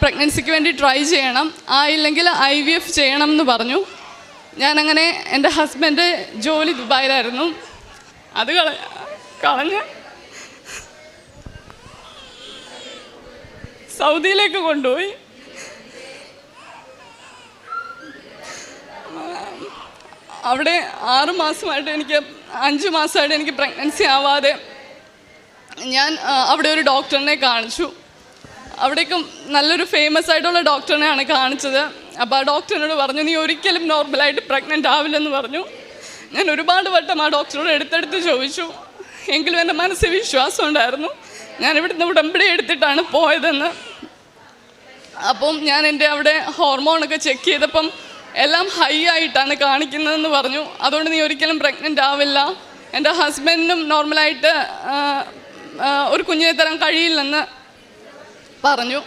പ്രഗ്നൻസിക്ക് വേണ്ടി ട്രൈ ചെയ്യണം, ആയില്ലെങ്കിൽ IVF ചെയ്യണം എന്ന് പറഞ്ഞു. ഞാനങ്ങനെ എൻ്റെ ഹസ്ബൻഡ് ജോലി ദുബായിലായിരുന്നു, അത് കളഞ്ഞ് സൗദിയിലേക്ക് കൊണ്ടുപോയി. അവിടെ 6 മാസമായിട്ട് 5 മാസമായിട്ട് എനിക്ക് പ്രഗ്നൻസി ആവാതെ ഞാൻ അവിടെ ഒരു ഡോക്ടറിനെ കാണിച്ചു. അവിടേക്കും നല്ലൊരു ഫേമസ് ആയിട്ടുള്ള ഡോക്ടറിനെയാണ് കാണിച്ചത്. അപ്പോൾ ആ ഡോക്ടറിനോട് പറഞ്ഞു, നീ ഒരിക്കലും നോർമലായിട്ട് പ്രഗ്നൻ്റ് ആവില്ലെന്ന് പറഞ്ഞു. ഞാൻ ഒരുപാട് വട്ടം ആ ഡോക്ടറോട് എടുത്തെടുത്ത് ചോദിച്ചു, എങ്കിലും എൻ്റെ മനസ്സിൽ വിശ്വാസം ഉണ്ടായിരുന്നു ഞാൻ ഇവിടുന്ന് ഉടമ്പടി എടുത്തിട്ടാണ് പോയതെന്ന്. അപ്പം ഞാൻ എൻ്റെ അവിടെ ഹോർമോണൊക്കെ ചെക്ക് ചെയ്തപ്പം എല്ലാം ഹൈ ആയിട്ടാണ് കാണിക്കുന്നതെന്ന് പറഞ്ഞു. അതുകൊണ്ട് നീ ഒരിക്കലും പ്രഗ്നൻ്റ് ആവില്ല, എൻ്റെ ഹസ്ബൻഡിനും നോർമലായിട്ട് ഒരു കുഞ്ഞിനെ തരാൻ കഴിയില്ലെന്ന് പറഞ്ഞു.